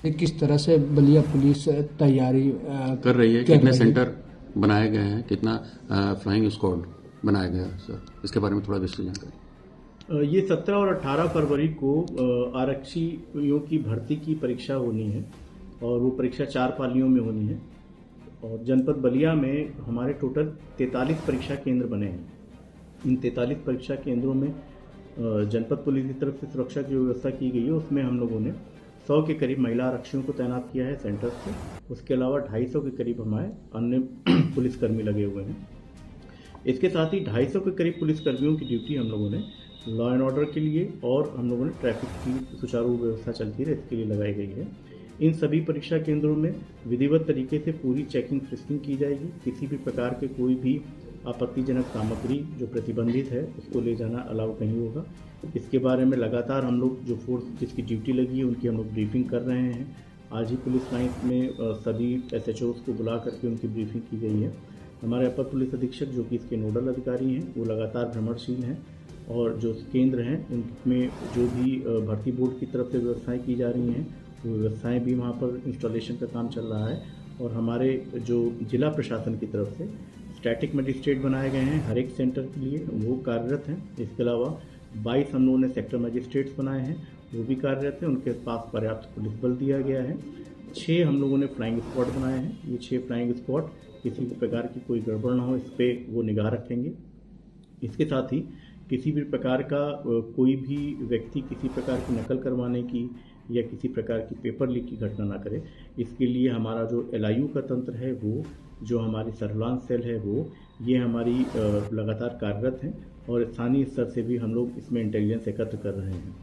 किस तरह से बलिया पुलिस तैयारी कर रही है, कितने सेंटर बनाए गए हैं, कितना फ्लाइंग स्क्वाड बनाया गया है सर, इसके बारे में थोड़ा विस्तृत जानकारी। ये 17 और 18 फरवरी को आरक्षियों की भर्ती की परीक्षा होनी है और वो परीक्षा 4 पालियों में होनी है। और जनपद बलिया में हमारे टोटल 43 परीक्षा केंद्र बने हैं। इन 43 परीक्षा केंद्रों में जनपद पुलिस की तरफ से सुरक्षा की व्यवस्था की गई है। उसमें हम लोगों ने 100 के करीब महिला आरक्षियों को तैनात किया है सेंटर से। उसके अलावा 250 के करीब हमारे अन्य पुलिसकर्मी लगे हुए हैं। इसके साथ ही 250 के करीब पुलिसकर्मियों की ड्यूटी हम लोगों ने लॉ एंड ऑर्डर के लिए और हम लोगों ने ट्रैफिक की सुचारू व्यवस्था चलती रहे इसके लिए लगाई गई है। इन सभी परीक्षा केंद्रों में विधिवत तरीके से पूरी चेकिंग फ्रिस्किंग की जाएगी। किसी भी प्रकार के कोई भी आपत्तिजनक सामग्री जो प्रतिबंधित है उसको ले जाना अलाउ नहीं होगा। इसके बारे में लगातार हम लोग जो फोर्स जिसकी ड्यूटी लगी है उनकी हम लोग ब्रीफिंग कर रहे हैं। आज ही पुलिस लाइन्स में सभी SHOs को बुला करके उनकी ब्रीफिंग की गई है। हमारे अपर पुलिस अधीक्षक जो कि इसके नोडल अधिकारी हैं वो लगातार भ्रमणशील हैं और जो केंद्र हैं उनमें जो भी भर्ती बोर्ड की तरफ से व्यवस्थाएं की जा रही हैं वो व्यवस्थाएं भी वहाँ पर इंस्टॉलेशन का काम चल रहा है। और हमारे जो जिला प्रशासन की तरफ से स्टैटिक मजिस्ट्रेट बनाए गए हैं हर एक सेंटर के लिए, वो कार्यरत हैं। इसके अलावा 22 हम लोगों ने सेक्टर मजिस्ट्रेट्स बनाए हैं, वो भी कार्यरत हैं। उनके पास पर्याप्त पुलिस बल दिया गया है। 6 हम लोगों ने फ्लाइंग स्क्वाड बनाए हैं। ये 6 फ्लाइंग स्क्वाड किसी भी प्रकार की कोई गड़बड़ ना हो इस पर वो निगाह रखेंगे। इसके साथ ही किसी भी प्रकार का कोई भी व्यक्ति किसी प्रकार की नकल करवाने की या किसी प्रकार की पेपर लीक की घटना ना करे, इसके लिए हमारा जो LIU का तंत्र है वो, जो हमारी सर्विलांस सेल है वो, ये हमारी लगातार कार्यरत हैं और स्थानीय स्तर से भी हम लोग इसमें इंटेलिजेंस एकत्र कर रहे हैं।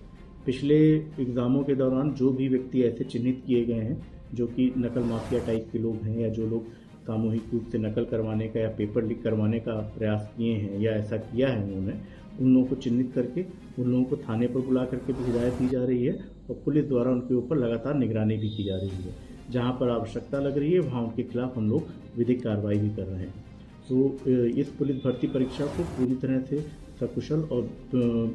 पिछले एग्ज़ामों के दौरान जो भी व्यक्ति ऐसे चिन्हित किए गए हैं जो कि नकल माफिया टाइप के लोग हैं या जो लोग सामूहिक रूप से नकल करवाने का या पेपर लीक करवाने का प्रयास किए हैं या ऐसा किया है उन्होंने, उन लोगों को चिन्हित करके उन लोगों को थाने पर बुला करके भी हिदायत दी जा रही है और पुलिस द्वारा उनके ऊपर लगातार निगरानी भी की जा रही है। जहां पर आवश्यकता लग रही है वहां उनके खिलाफ हम लोग विधिक कार्रवाई भी कर रहे हैं। तो इस पुलिस भर्ती परीक्षा को पूरी तरह से सकुशल और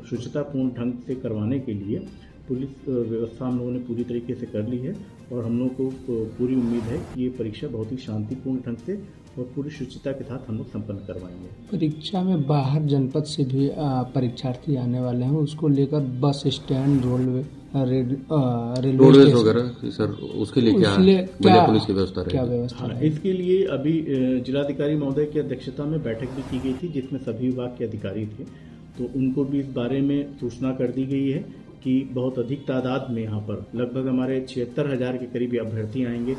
शुचितापूर्ण ढंग से करवाने के लिए पुलिस व्यवस्था हम लोगों ने पूरी तरीके से कर ली है और हम लोगों को पूरी उम्मीद है कि ये परीक्षा बहुत ही शांतिपूर्ण ढंग से और पूरी शुचिता के साथ हम लोग संपन्न करवाएंगे। परीक्षा में बाहर जनपद से भी परीक्षार्थी आने वाले हैं, उसको लेकर बस स्टैंड रोडवेज वगैरह सर, उसके लिए क्या पुलिस की व्यवस्था क्या व्यवस्था है? इसके लिए अभी जिलाधिकारी महोदय की अध्यक्षता में बैठक भी की गई थी जिसमें सभी विभाग के अधिकारी थे, तो उनको भी इस बारे में सूचना कर दी गई है कि बहुत अधिक तादाद में यहाँ पर लगभग हमारे 76,000 के करीब अभ्यर्थी आएंगे।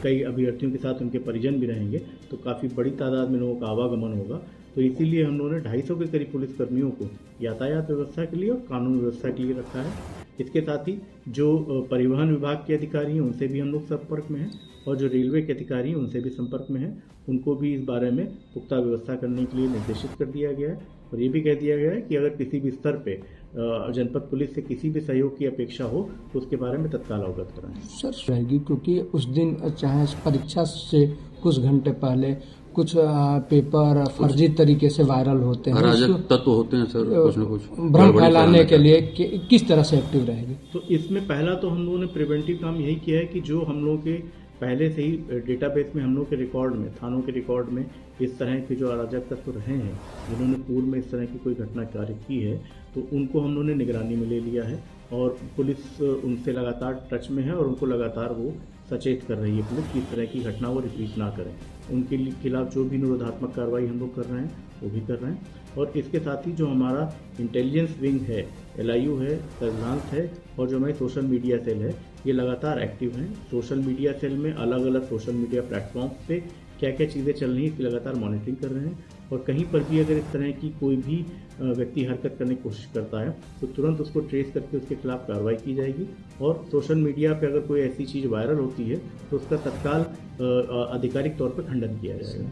कई अभ्यर्थियों के साथ उनके परिजन भी रहेंगे, तो काफ़ी बड़ी तादाद में लोगों का आवागमन होगा। तो इसीलिए हम लोगों ने 250 के करीब पुलिसकर्मियों को यातायात व्यवस्था के लिए और कानून व्यवस्था के लिए रखा है। इसके साथ ही जो परिवहन विभाग के अधिकारी हैं उनसे भी हम लोग संपर्क में हैं और जो रेलवे के अधिकारी हैं उनसे भी संपर्क में हैं। उनको भी इस बारे में पुख्ता व्यवस्था करने के लिए निर्देशित कर दिया गया है और ये भी कह दिया गया है कि अगर किसी भी स्तर पे जनपद पुलिस से किसी भी सहयोग की अपेक्षा हो तो उसके बारे में तत्काल अवगत कराएं। सर रहेगी क्योंकि उस दिन चाहे परीक्षा से कुछ घंटे पहले कुछ पेपर फर्जी तरीके से वायरल होते हैं, अराजक तत्व होते हैं सर, कुछ न कुछ भ्रम फैलाने के लिए किस तरह से एक्टिव रहेगी? तो इसमें पहला तो हम लोगों ने प्रिवेंटिव काम यही किया है कि जो हम लोगों के पहले से ही डेटाबेस में हम लोग के रिकॉर्ड में, थानों के रिकॉर्ड में इस तरह के जो अराजक तत्व रहे हैं जिन्होंने पूर्व में इस तरह की कोई घटना कार्य की है तो उनको हम लोगों ने निगरानी में ले लिया है और पुलिस उनसे लगातार टच में है और उनको लगातार वो सचेत कर रही है पुलिस की इस तरह की घटना वो रिपीट ना करें। उनके खिलाफ जो भी निरोधात्मक कार्रवाई हम लोग कर रहे हैं वो भी कर रहे हैं। और इसके साथ ही जो हमारा इंटेलिजेंस विंग है, LIU है, सर्विलांस है और जो हमारी सोशल मीडिया सेल है, ये लगातार एक्टिव हैं। सोशल मीडिया सेल में अलग अलग सोशल मीडिया प्लेटफॉर्म्स पे क्या क्या चीज़ें चल रही हैं इसकी लगातार मॉनिटरिंग कर रहे हैं और कहीं पर भी अगर इस तरह की कोई भी व्यक्ति हरकत करने की कोशिश करता है तो तुरंत उसको ट्रेस करके उसके खिलाफ कार्रवाई की जाएगी और सोशल मीडिया पे अगर कोई ऐसी चीज़ वायरल होती है तो उसका तत्काल आधिकारिक तौर पर खंडन किया जाएगा।